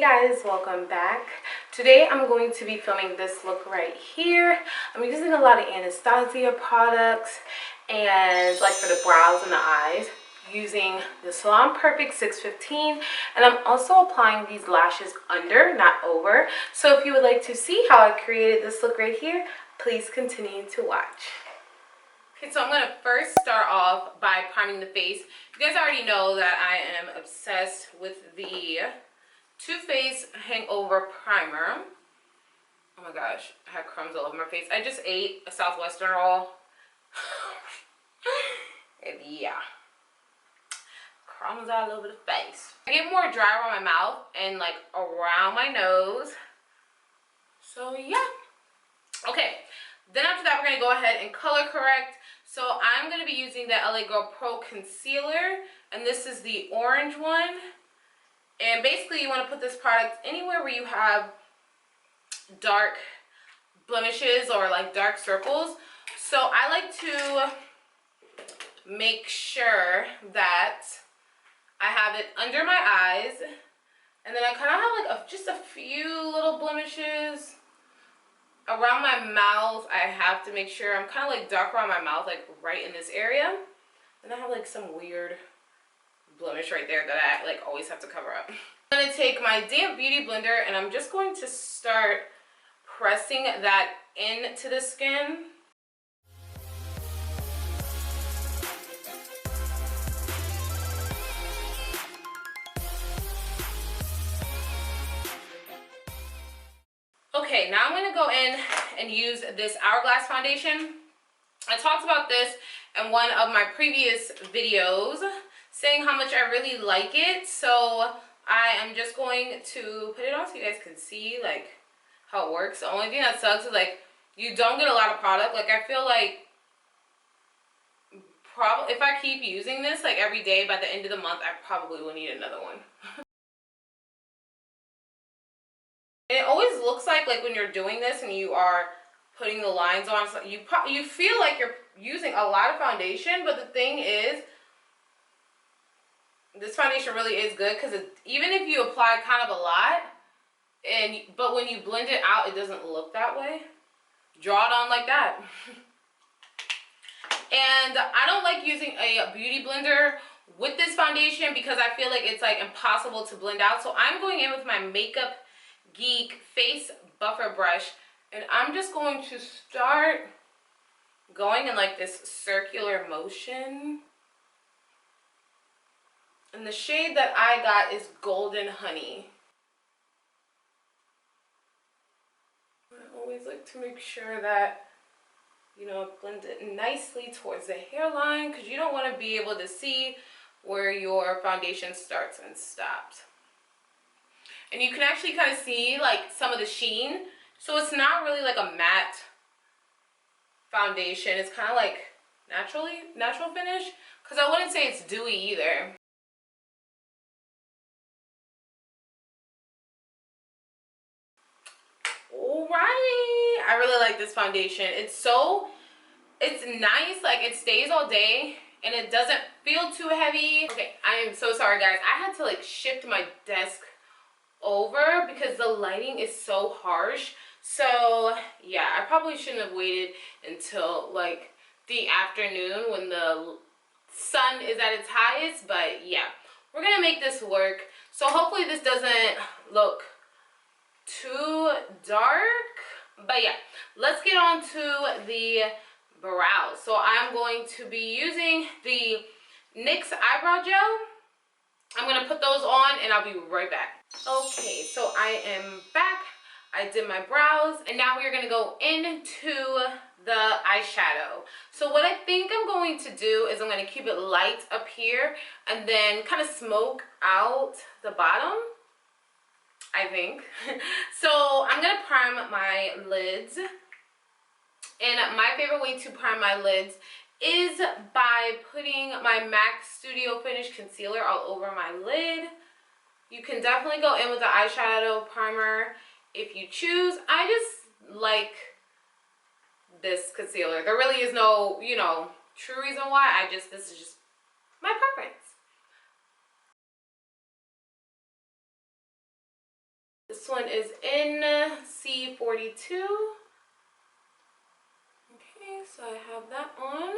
Hey guys, welcome back. Today I'm going to be filming this look right here. I'm using a lot of Anastasia products and like for the brows and the eyes, using the Salon Perfect 615, and I'm also applying these lashes under, not over. So if you would like to see how I created this look right here, please continue to watch. Okay, so I'm going to first start off by priming the face. You guys already know that I am obsessed with the Too Faced Hangover Primer. Oh my gosh, I had crumbs all over my face. I just ate a Southwestern roll. And yeah, crumbs all over the face. I get more dry around my mouth and like around my nose. So yeah. Okay, then after that we're going to go ahead and color correct. So I'm going to be using the LA Girl Pro Concealer, and this is the orange one. And basically you want to put this product anywhere where you have dark blemishes or like dark circles. So I like to make sure that I have it under my eyes, and then I kind of have like just a few little blemishes around my mouth. I have to make sure I'm kind of like dark around my mouth, like right in this area. And I have like some weird blemish right there that I like always have to cover up. I'm going to take my damp beauty blender and I'm just going to start pressing that into the skin. Okay, now I'm going to go in and use this Hourglass foundation. I talked about this in one of my previous videos, saying how much I really like it. So I am just going to put it on so you guys can see like how it works. The only thing that sucks is like you don't get a lot of product. Like I feel like probably if I keep using this like every day, by the end of the month I probably will need another one. And it always looks like when you're doing this and you are putting the lines on, so you feel like you're using a lot of foundation, but the thing is, this foundation really is good because even if you apply kind of a lot, but when you blend it out, it doesn't look that way. Draw it on like that. And I don't like using a beauty blender with this foundation because I feel like it's like impossible to blend out. So I'm going in with my Makeup Geek Face Buffer Brush, and I'm just going to start going in like this circular motion. And the shade that I got is Golden Honey. I always like to make sure that, you know, blend it nicely towards the hairline because you don't want to be able to see where your foundation starts and stops. And you can actually kind of see like some of the sheen. So it's not really like a matte foundation. It's kind of like natural finish. Because I wouldn't say it's dewy either. Alright. I really like this foundation. It's nice. Like it stays all day. And it doesn't feel too heavy. Okay, I am so sorry guys. I had to like shift my desk over because the lighting is so harsh. So yeah, I probably shouldn't have waited until like the afternoon when the sun is at its highest, but yeah, we're gonna make this work. So hopefully this doesn't look too dark, but yeah, let's get on to the brows. So I'm going to be using the NYX eyebrow gel. I'm gonna put those on and I'll be right back. Okay, so I am back. I did my brows and now we're gonna go into the eyeshadow. So what I think I'm going to do is I'm gonna keep it light up here and then kind of smoke out the bottom, I think. So I'm gonna prime my lids. And my favorite way to prime my lids is by putting my MAC Studio Finish Concealer all over my lid. You can definitely go in with the eyeshadow primer if you choose. I just like this concealer. There really is no, you know, true reason why. This is just my preference. one is in C42. Okay, so I have that on.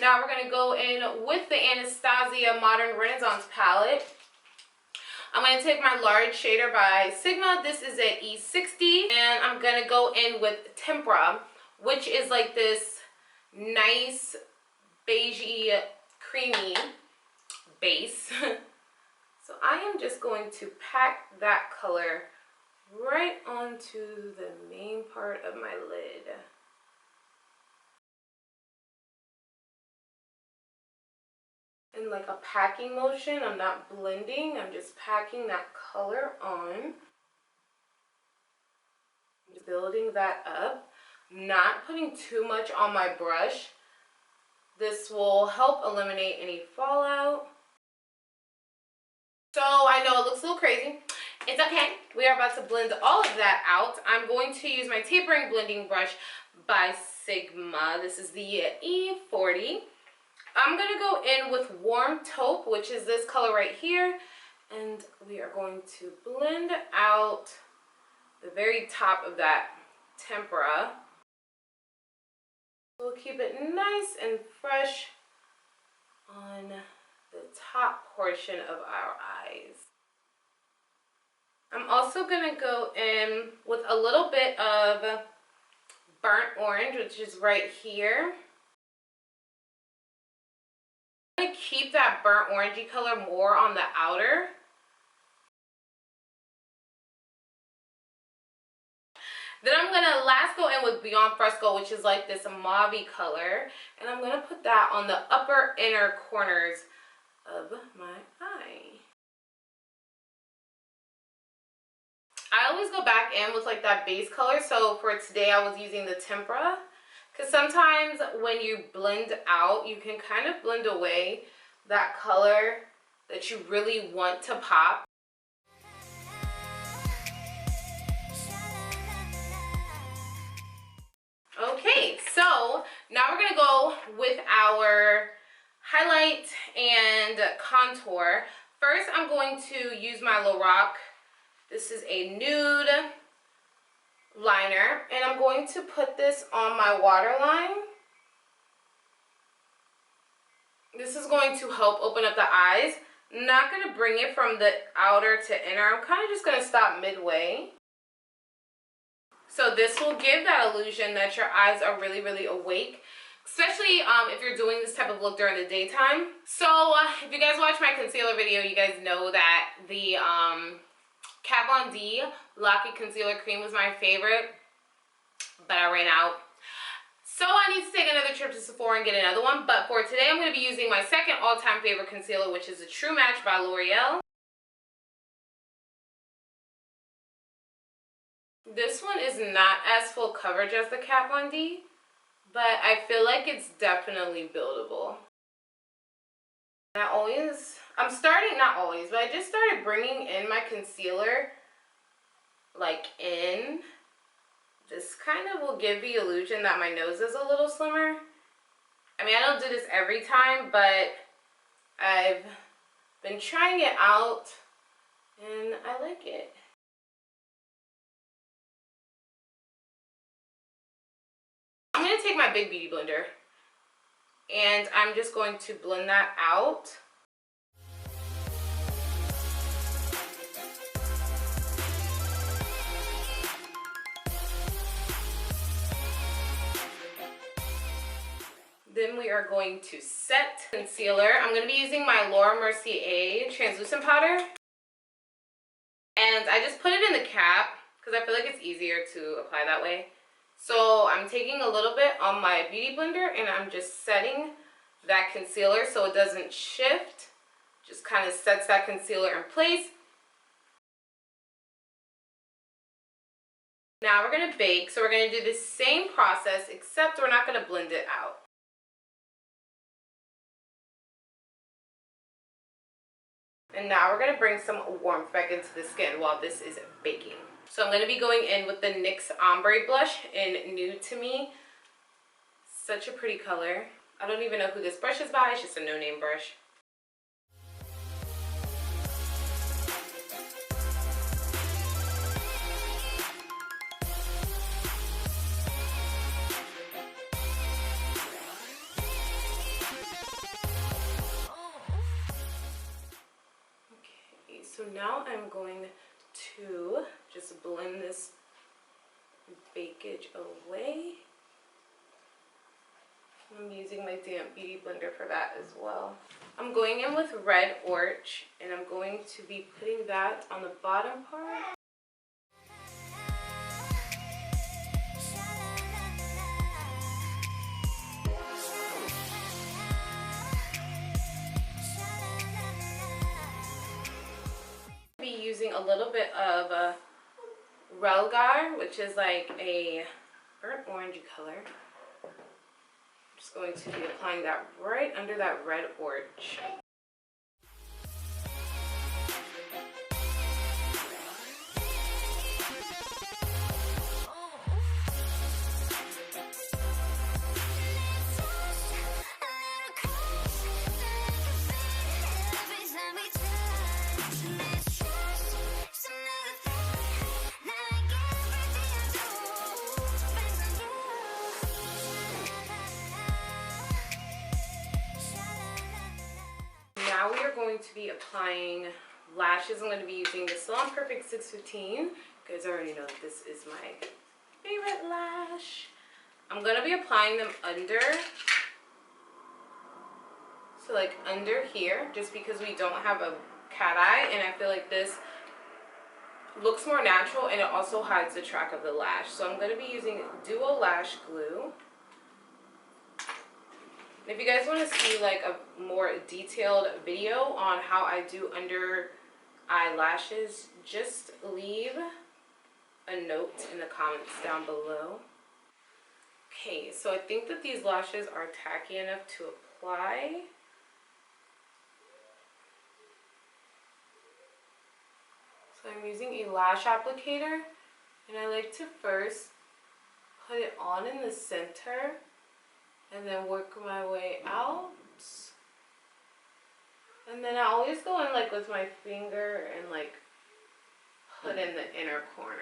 Now we're going to go in with the Anastasia Modern Renaissance palette. I'm going to take my large shader by Sigma. This is at E60. And I'm going to go in with Tempera, which is like this nice beigey, creamy base. So I am just going to pack that color right onto the main part of my lid. In like a packing motion, I'm not blending, I'm just packing that color on. Just building that up, not putting too much on my brush. This will help eliminate any fallout. So I know it looks a little crazy. It's okay. We are about to blend all of that out. I'm going to use my tapering blending brush by Sigma. This is the E40. I'm going to go in with Warm Taupe, which is this color right here. And we are going to blend out the very top of that tempera. We'll keep it nice and fresh on the top portion of our eyes. I'm also going to go in with a little bit of burnt orange, which is right here. I'm going to keep that burnt orangey color more on the outer. Then I'm going to last go in with Beyond Fresco, which is like this mauve-y color. And I'm going to put that on the upper inner corners of my eye. I always go back in with like that base color. So for today I was using the Tempera. Because sometimes when you blend out, you can kind of blend away that color that you really want to pop. Okay, so now we're going to go with our highlight and contour. First, I'm going to use my Lorac. This is a nude liner, and I'm going to put this on my waterline. This is going to help open up the eyes. I'm not going to bring it from the outer to inner. I'm kind of just going to stop midway. So this will give that illusion that your eyes are really, really awake. Especially if you're doing this type of look during the daytime. So if you guys watch my concealer video, you guys know that the Kat Von D Lock-It Concealer Cream was my favorite, but I ran out. So I need to take another trip to Sephora and get another one. But for today, I'm going to be using my second all-time favorite concealer, which is the True Match by L'Oreal. This one is not as full coverage as the Kat Von D, but I feel like it's definitely buildable. And I'm starting, not always, but I just started bringing in my concealer, like in. This kind of will give the illusion that my nose is a little slimmer. I mean, I don't do this every time, but I've been trying it out, and I like it. I'm going to take my Big Beauty Blender, and I'm just going to blend that out. Then we are going to set concealer. I'm going to be using my Laura Mercier translucent powder. And I just put it in the cap because I feel like it's easier to apply that way. So I'm taking a little bit on my Beauty Blender and I'm just setting that concealer so it doesn't shift. Just kind of sets that concealer in place. Now we're going to bake. So we're going to do the same process except we're not going to blend it out. And now we're going to bring some warmth back into the skin while this is baking. So I'm going to be going in with the NYX Ombre Blush in Nude to Me. Such a pretty color. I don't even know who this brush is by. It's just a no-name brush. now I'm going to just blend this bakage away. I'm using my damp beauty blender for that as well. I'm going in with red orch, and I'm going to be putting that on the bottom part. Be using a little bit of Relgar, which is like a burnt orangey color. I'm just going to be applying that right under that red orch. Now we are going to be applying lashes. I'm going to be using the Salon Perfect 615. You guys already know that this is my favorite lash. I'm going to be applying them under, so like under here, just because we don't have a cat eye, and I feel like this looks more natural and it also hides the track of the lash. So I'm going to be using Duo Lash Glue. If you guys want to see like a more detailed video on how I do under eyelashes, just leave a note in the comments down below. Okay, so I think that these lashes are tacky enough to apply. So I'm using a lash applicator, and I like to first put it on in the center and then work my way out. And then I always go in like with my finger and like put in the inner corner.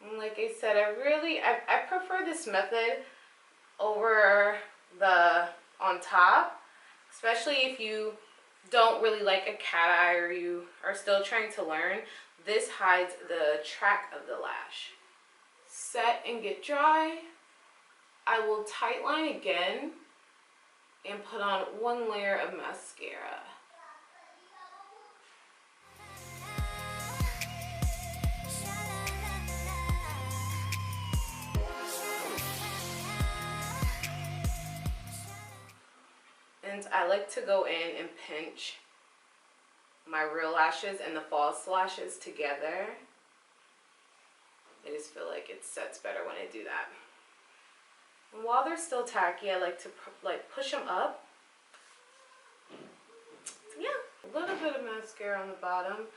And like I said, I prefer this method over the on top, especially if you don't really like a cat eye or you are still trying to learn. This hides the track of the lash. Set and get dry. I will tightline again and put on one layer of mascara. And I like to go in and pinch my real lashes and the false lashes together. I just feel like it sets better when I do that. And while they're still tacky, I like to push them up. So yeah, a little bit of mascara on the bottom,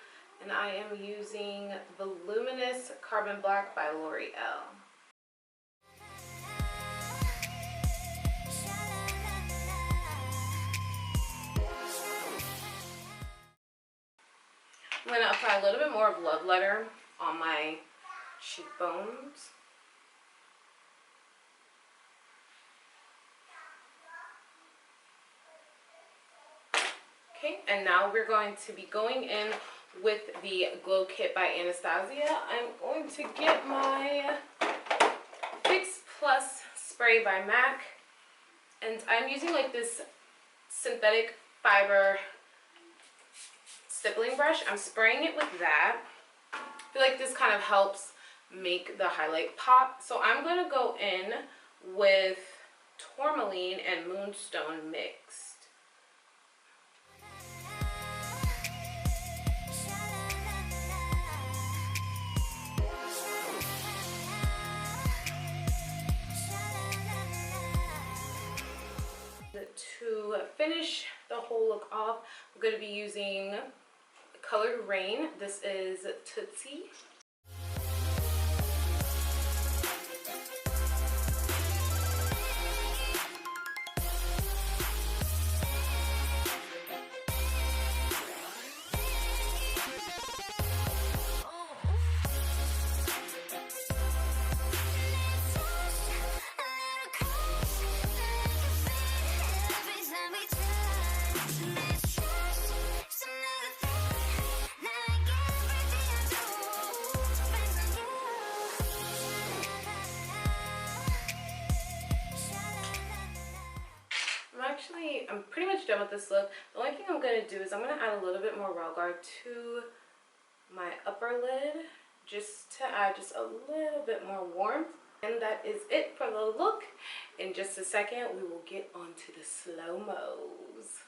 and I am using Voluminous Carbon Black by L'Oreal. I'm going to apply a little bit more of Love Letter on my cheekbones. Okay, and now we're going to be going in with the Glow Kit by Anastasia. I'm going to get my Fix Plus spray by MAC, and I'm using like this synthetic fiber stippling brush. I'm spraying it with that. I feel like this kind of helps make the highlight pop. So I'm going to go in with Tourmaline and Moonstone mixed. To finish the whole look off, I'm going to be using colored Raine. This is Tootsie. honestly, I'm pretty much done with this look. The only thing I'm going to do is I'm going to add a little bit more brow guard to my upper lid, just to add just a little bit more warmth. And that is it for the look. In just a second, we will get onto the slow-mos.